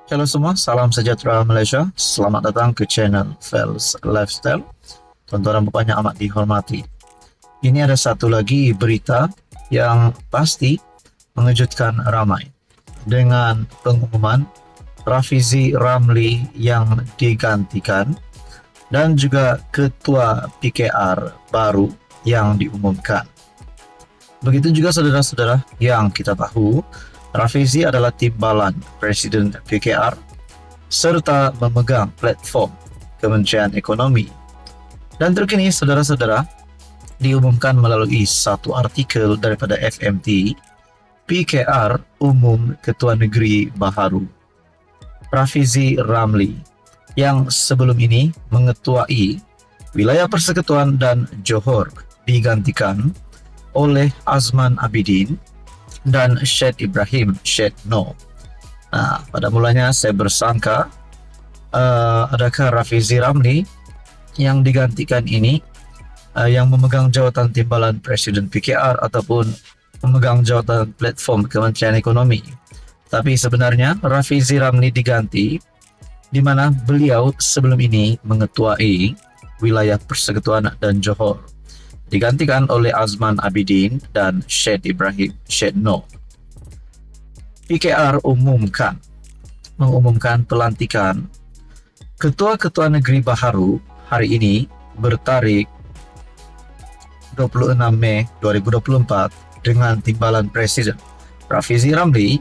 Halo semua, salam sejahtera Malaysia. Selamat datang ke channel Fels Lifestyle. Tuan-tuan dan puan yang amat dihormati. Ini ada satu lagi berita yang pasti mengejutkan ramai. Dengan pengumuman Rafizi Ramli yang digantikan dan juga Ketua PKR baru yang diumumkan. Begitu juga saudara-saudara yang kita tahu, Rafizi adalah timbalan Presiden PKR serta memegang platform Kementerian Ekonomi. Dan terkini, saudara-saudara, diumumkan melalui satu artikel daripada FMT, PKR umum Ketua Negeri baharu, Rafizi Ramli, yang sebelum ini mengetuai wilayah Persekutuan dan Johor digantikan oleh Azman Abidin dan Syed Ibrahim Syed No. Pada mulanya saya bersangka adakah Rafizi Ramli yang digantikan ini yang memegang jawatan timbalan Presiden PKR ataupun memegang jawatan platform Kementerian Ekonomi. Tapi sebenarnya Rafizi Ramli diganti di mana beliau sebelum ini mengetuai wilayah Persekutuan dan Johor, digantikan oleh Azman Abidin dan Syed Ibrahim Syed No. PKR mengumumkan pelantikan Ketua-Ketua Negeri baharu hari ini bertarikh 26 Mei 2024 dengan timbalan Presiden. Rafizi Ramli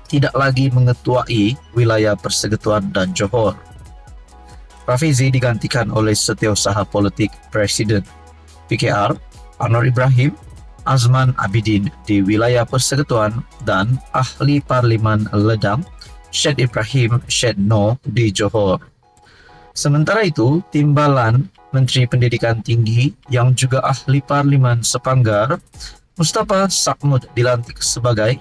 tidak lagi mengetuai wilayah Persekutuan dan Johor. Rafizi digantikan oleh Setiausaha Politik Presiden PKR, Anwar Ibrahim Azman Abidin di wilayah Persekutuan dan Ahli Parlimen Ledang, Syed Ibrahim Syed No di Johor. Sementara itu, timbalan Menteri Pendidikan Tinggi yang juga Ahli Parlimen Sepanggar, Mustafa Sakmud dilantik sebagai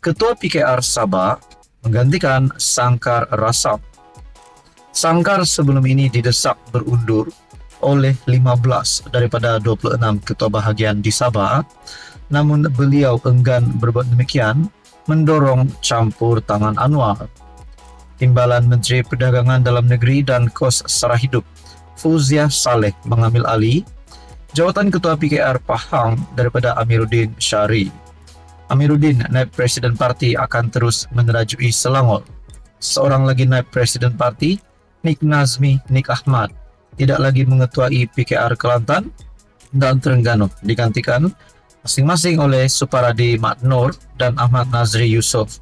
Ketua PKR Sabah menggantikan Sangkar Rasam. Sangkar sebelum ini didesak berundur oleh 15 daripada 26 ketua bahagian di Sabah, namun beliau enggan berbuat demikian, mendorong campur tangan Anwar. Timbalan Menteri Perdagangan Dalam Negeri dan Kos Sara Hidup, Fauziah Saleh, mengambil alih jawatan Ketua PKR Pahang daripada Amiruddin Syari. Amiruddin, Naib Presiden Parti, akan terus menerajui Selangor. Seorang lagi Naib Presiden Parti, Nik Nazmi Nik Ahmad, tidak lagi mengetuai PKR Kelantan dan Terengganu, digantikan masing-masing oleh Suparadi Mat Nur dan Ahmad Nazri Yusof.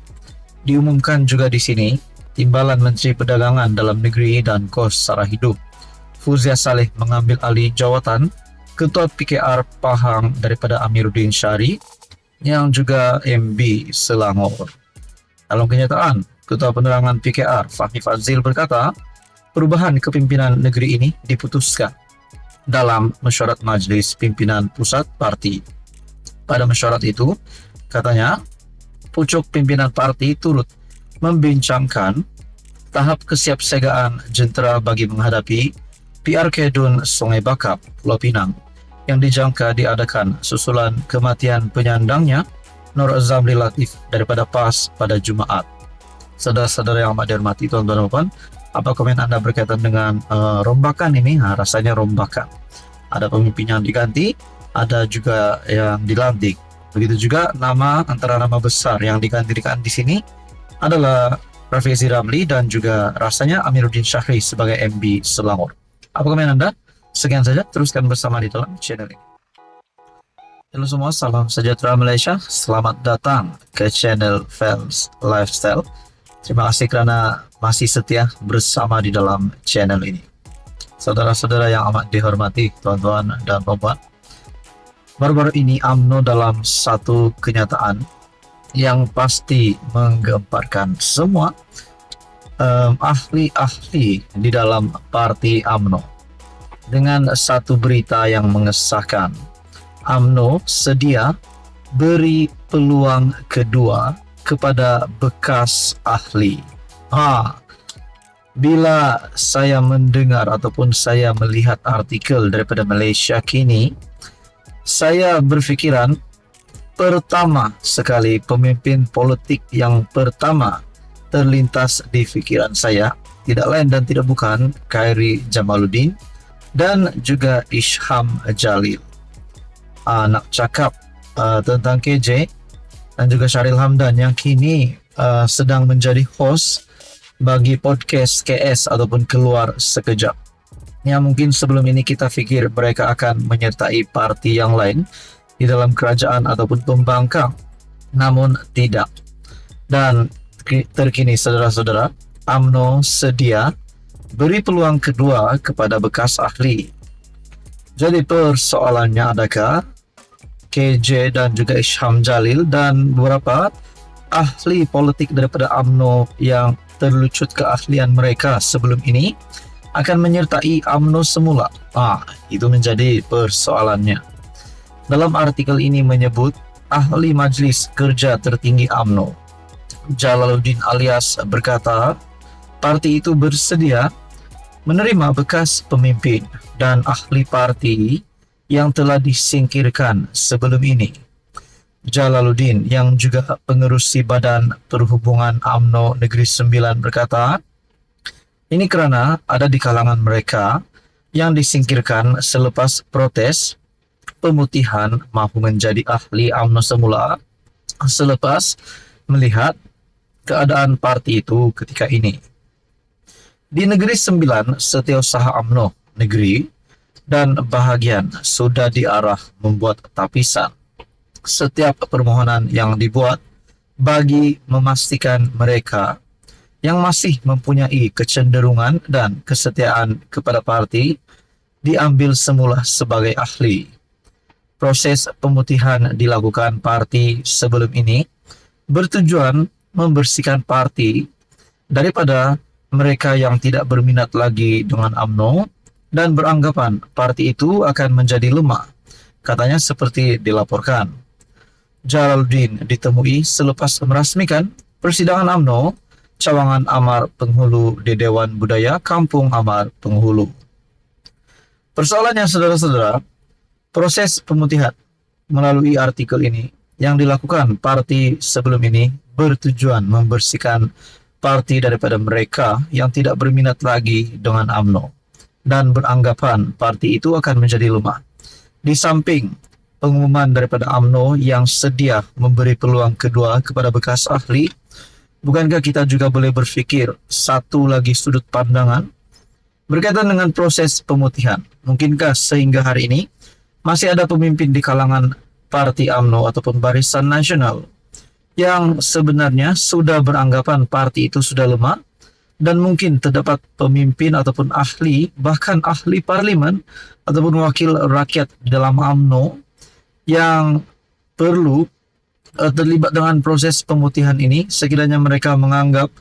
Diumumkan juga di sini, timbalan Menteri Perdagangan Dalam Negeri dan Kos Sara Hidup, Fauziah Saleh, mengambil alih jawatan Ketua PKR Pahang daripada Amiruddin Syari yang juga MB Selangor. Dalam kenyataan, Ketua Penerangan PKR Fahmi Fazil berkata, perubahan kepimpinan negeri ini diputuskan dalam mesyuarat Majlis Pimpinan Pusat Parti. Pada mesyuarat itu, katanya, pucuk pimpinan parti turut membincangkan tahap kesiapsiagaan jentera bagi menghadapi PRK Dun Sungai Bakap, Pulau Pinang, yang dijangka diadakan susulan kematian penyandangnya Nur Zamri Latif daripada PAS pada Jumaat. Saudara-saudara yang amat dihormati, tuan-tuan dan puan, apa komen anda berkaitan dengan rombakan ini? Rasanya rombakan. Ada pemimpin yang diganti, ada juga yang dilantik. Begitu juga antara nama besar yang digantikan di sini adalah Rafizi Ramli dan juga rasanya Amiruddin Syahri sebagai MB Selangor. Apa komen anda? Sekian saja, teruskan bersama di dalam channel ini. Halo semua, salam sejahtera Malaysia. Selamat datang ke channel Fels Lifestyle. Terima kasih kerana masih setia bersama di dalam channel ini. Saudara-saudara yang amat dihormati, tuan-tuan dan puan, baru-baru ini UMNO dalam satu kenyataan yang pasti menggemparkan semua ahli-ahli di dalam parti UMNO dengan satu berita yang mengesahkan UMNO sedia beri peluang kedua kepada bekas ahli. Bila saya mendengar ataupun saya melihat artikel daripada Malaysia Kini, saya berfikiran pertama sekali pemimpin politik yang pertama terlintas di pikiran saya tidak lain dan tidak bukan Khairi Jamaluddin dan juga Isham Jalil. Nak cakap tentang KJ dan juga Syaril Hamdan yang kini sedang menjadi host bagi podcast KS ataupun Keluar Sekejap. Ya, mungkin sebelum ini kita fikir mereka akan menyertai parti yang lain di dalam kerajaan ataupun pembangkang, namun tidak. Dan terkini saudara-saudara, UMNO sedia beri peluang kedua kepada bekas ahli. Jadi persoalannya, adakah KJ dan juga Isham Jalil dan beberapa ahli politik daripada UMNO yang terlucut keahlian mereka sebelum ini akan menyertai UMNO semula? Itu menjadi persoalannya. Dalam artikel ini menyebut ahli Majlis Kerja Tertinggi UMNO Jalaluddin alias berkata parti itu bersedia menerima bekas pemimpin dan ahli parti yang telah disingkirkan sebelum ini. Jalaluddin yang juga pengerusi Badan Perhubungan UMNO Negeri Sembilan berkata, ini kerana ada di kalangan mereka yang disingkirkan selepas protes pemutihan mahu menjadi ahli UMNO semula selepas melihat keadaan parti itu ketika ini. Di Negeri Sembilan, setiausaha UMNO Negeri dan bahagian sudah diarah membuat tapisan setiap permohonan yang dibuat bagi memastikan mereka yang masih mempunyai kecenderungan dan kesetiaan kepada parti diambil semula sebagai ahli. Proses pemutihan dilakukan parti sebelum ini bertujuan membersihkan parti daripada mereka yang tidak berminat lagi dengan UMNO dan beranggapan parti itu akan menjadi lemah, katanya seperti dilaporkan. Jalaluddin ditemui selepas merasmikan persidangan UMNO Cawangan Amar Penghulu di Dewan Budaya Kampung Amar Penghulu. Persoalannya saudara-saudara, proses pemutihan melalui artikel ini yang dilakukan parti sebelum ini bertujuan membersihkan parti daripada mereka yang tidak berminat lagi dengan UMNO dan beranggapan parti itu akan menjadi lemah. Di samping pengumuman daripada UMNO yang sedia memberi peluang kedua kepada bekas ahli, bukankah kita juga boleh berfikir satu lagi sudut pandangan berkaitan dengan proses pemutihan? Mungkinkah sehingga hari ini masih ada pemimpin di kalangan parti UMNO ataupun Barisan Nasional yang sebenarnya sudah beranggapan parti itu sudah lemah dan mungkin terdapat pemimpin ataupun ahli, bahkan ahli parlimen ataupun wakil rakyat di dalam UMNO yang perlu terlibat dengan proses pemutihan ini sekiranya mereka menganggap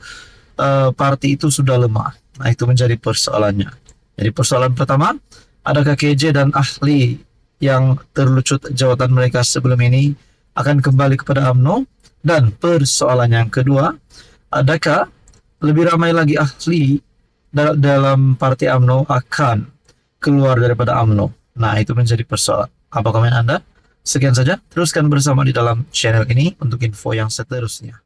parti itu sudah lemah. Nah, itu menjadi persoalannya. Jadi persoalan pertama, adakah KJ dan ahli yang terlucut jawatan mereka sebelum ini akan kembali kepada UMNO? Dan persoalan yang kedua, adakah lebih ramai lagi ahli dalam parti UMNO akan keluar daripada UMNO? Nah, itu menjadi persoalan. Apa komen Anda? Sekian saja, teruskan bersama di dalam channel ini untuk info yang seterusnya.